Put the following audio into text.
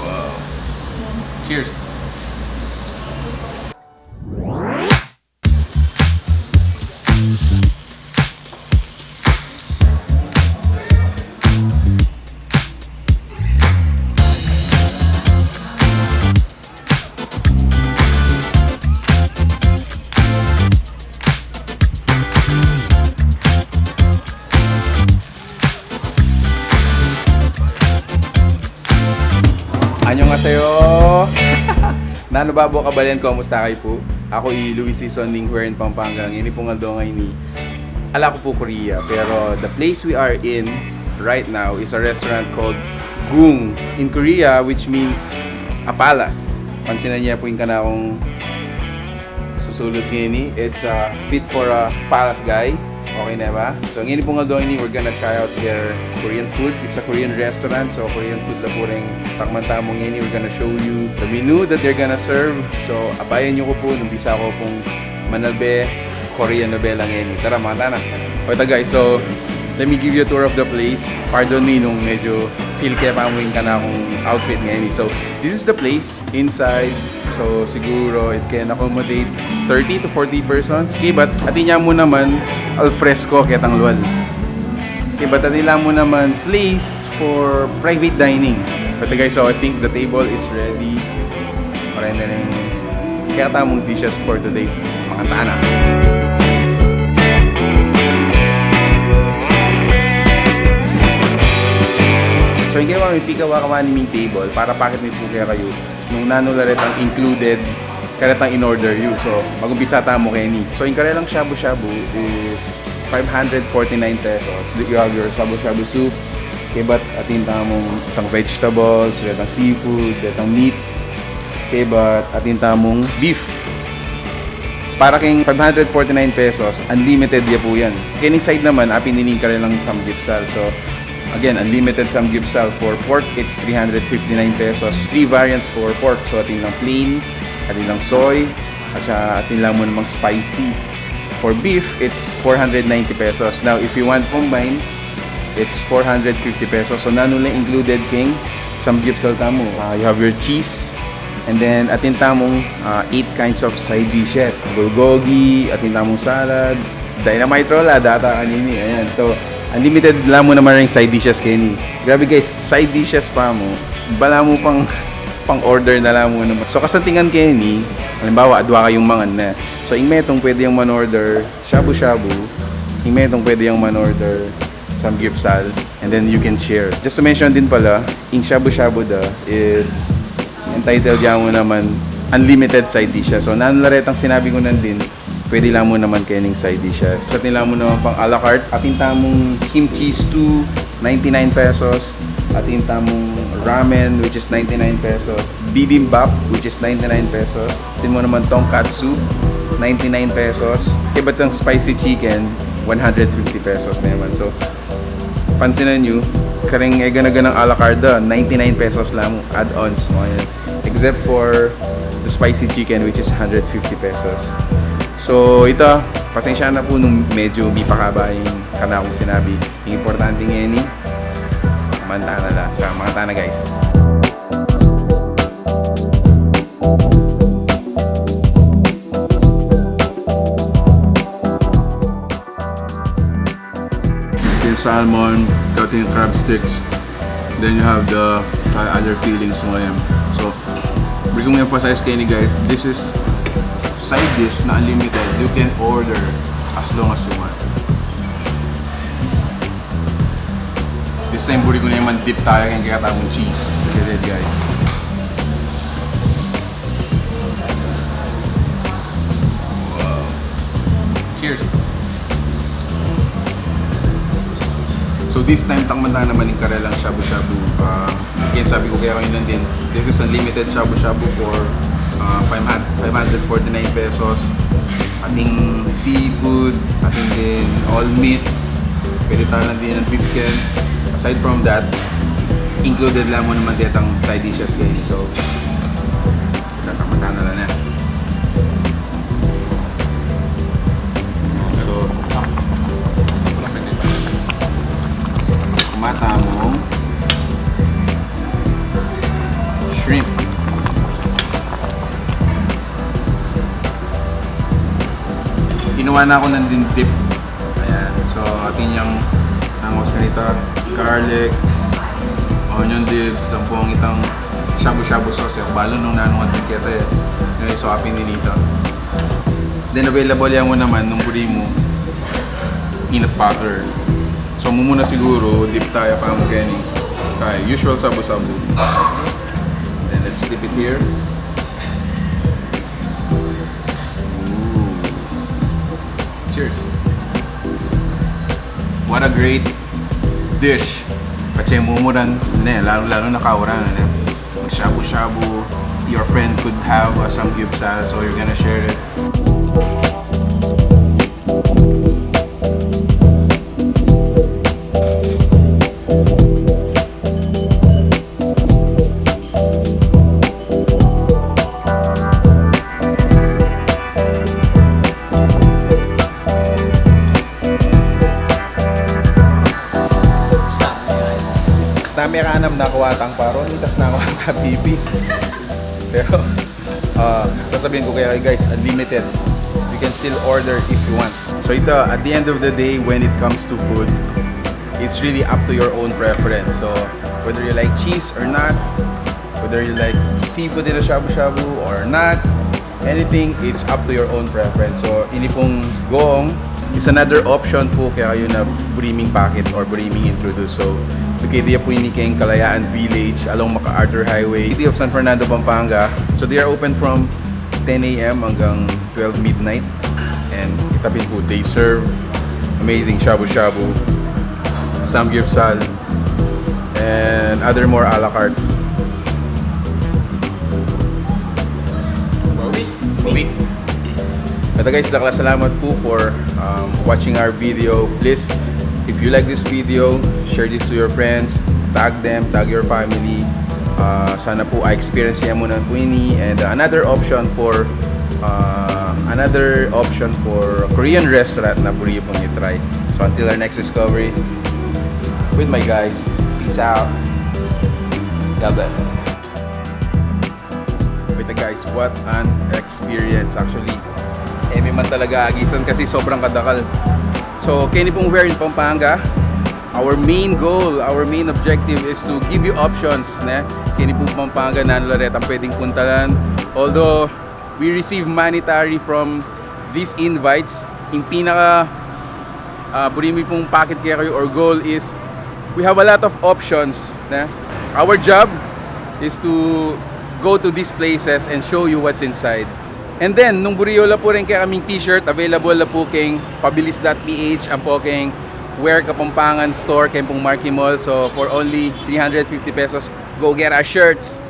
Wow. Cheers. Annyeonghaseyo! Nanubabo kabalyan ko, musta kayo po? Ako Luis Season Ning Hueren Pampanga. Ini po nga daw ngayon ni ala ko po Korea. Pero the place we are in right now is a restaurant called Gung in Korea, which means a palace. Pansinan niya po yung kana akong susulot ngayon ni. It's fit for a palace guy. Okay na ba? So ngayon po nga doon we're gonna try out their Korean food. It's a Korean restaurant, so Korean food lang po rin takman-tamong ngayon. We're gonna show you the menu that they're gonna serve. So abayan nyo ko po, nung bisa ko pong manalbe Korean novela ngayon. Tara mga tana. Okay guys, so let me give you a tour of the place. Pardon me nung medyo feel kaya pamuin ka na akong outfit ngayon. So this is the place inside. So siguro it can accommodate 30 to 40 persons. Okay, but atin niya mo naman al fresco ketang luwal. Okay, but atin lang mo naman place for private dining. But guys, so I think the table is ready. Marami na rin kaya tamong dishes for today. Mga tana. So yung ginawa may pikawa kamaniming table para bakit may puke kayo nung nanularet ang included karetang in order you. So mag-umpisa tamo kayo ni. So yung karelang shabu-shabu is 549 pesos. You have your shabu-shabu soup. Okay, but atin tamong itang vegetables, itang seafood, itang meat. Okay, but atin tamong beef. Para kayong 549 pesos, unlimited ya po yan. Kaya side naman, apininig ka rin lang samgipsal. So again, unlimited samgipsal. For pork, it's 359 pesos. 3 variants for pork. So, atin lang plain, atin lang soy, at atin lang mo namang spicy. For beef, it's 490 pesos. Now, if you want combine, it's 450 pesos. So, nanula included king samgipsal tamo. You have your cheese, and then atin tamong 8 kinds of side dishes. Bulgogi, atin tamong salad, dynamite roll, data kanini. Ayan. So, unlimited lang mo naman rin side dishes kayo ni. Grabe guys, side dishes pa mo. Bala mo pang order na lang mo naman. So kasantingan kayo ni, halimbawa, adwa kayong mangan na. So ingmetong pwede yung man-order shabu-shabu. Ingmetong pwede yung man-order samgyeopsal. And then you can share. Just to mention din pala, in shabu-shabu is entitled yan mo naman unlimited side dishes. So nanlaretang sinabi ko nandin, pwede lang mo naman kayo ng side dishes. So, atin lang mo naman pang a la carte. Atin tamong kimchi stew, 99 pesos. Atin tamong ramen, which is 99 pesos. Bibimbap, which is 99 pesos. Atin mo naman tonkatsu, 99 pesos. Iba't ang spicy chicken, 150 pesos naman. So, pansinan nyo, karing egan-agan ng a la carte, 99 pesos lang add-ons. Except for the spicy chicken, which is 150 pesos. So ito, pasensya na po nung medyo may pakaba yung kana akong sinabi. Yung importante ngayon ni manta na lang sa mga tana guys. Ito yung salmon, ito yung crab sticks, then you have the other fillings ngayon. So, we're going to emphasize kayo ni guys, this is side dish na unlimited. You can order as long as you want. This time, buri ko na yung dip tayo kaya kaya tamong cheese. Look at it, guys. Wow. Cheers! So this time, takmanta naman yung karelang shabu-shabu. Again, sabi ko kaya kayo nandin, this is unlimited shabu-shabu for 549 pesos. Ating seafood, ating din all meat. Pwede tayo lang din ng beef can. Aside from that, included lang mo naman dito ang side dishes guys. So, tatamata na lang na. So, matamong shrimp. Ginawa na ako ng dip. Ayan. So, atin yung nangos ganito. Garlic, onion dips, sampung itang shabu-shabu sauce. Balo nung nanungan din kita eh. Ngayon, so apin din dito. Then, available yan mo naman nung buri mo peanut butter. So, mumuna siguro, dip tayo pa mo Kenny. Okay, usual sabu-sabu. Then, let's dip it here. Cheers! What a great dish! Kasi mumuran, lalo-lalo na kauran. Mag-shabu-shabu, your friend could have a samgyupsal, so you're gonna share it. Nameranam na kuwatang paron, itas na ako ang pipi. Pero, sasabihin ko kaya guys, unlimited. You can still order if you want. So ito, at the end of the day, when it comes to food, it's really up to your own preference. So, whether you like cheese or not, whether you like seafood in a shabu-shabu or not, anything, it's up to your own preference. So, ini pong goong is another option po kaya kayo na Buriming packet or Buriming introduce. So, located po ini kayong Kalayaan Village along MacArthur Highway, City of San Fernando, Pampanga. So they are open from 10 a.m. hanggang 12 midnight. And itabi po, they serve amazing shabu-shabu, samgyupsal, and other more a la cartes. Bawi. But guys, salamat po for watching our video. Please, if you like this video, share this to your friends, tag them, tag your family. Sana po experience niya muna po ini. And another option for Korean restaurant na puri pong i-try. So until our next discovery, with my guys, peace out. God bless. Wait guys, what an experience actually. May man talaga agisan kasi sobrang kadakal. So, Kenny pong here in Pampanga. Our main goal, our main objective is to give you options na Kenny pong Pampanga na Loret ang pwedeng puntahan. Although we receive monetary from these invites, yung pinaka Burimi pong packet kaya kayo or goal is we have a lot of options na our job is to go to these places and show you what's inside. And then, nung Buriola po rin kaya kaming t-shirt, available na po kayong pabilis.ph, ang po kayong Wear Kapampangan store kayong pong Marquee Mall. So, for only 350 pesos, go get our shirts.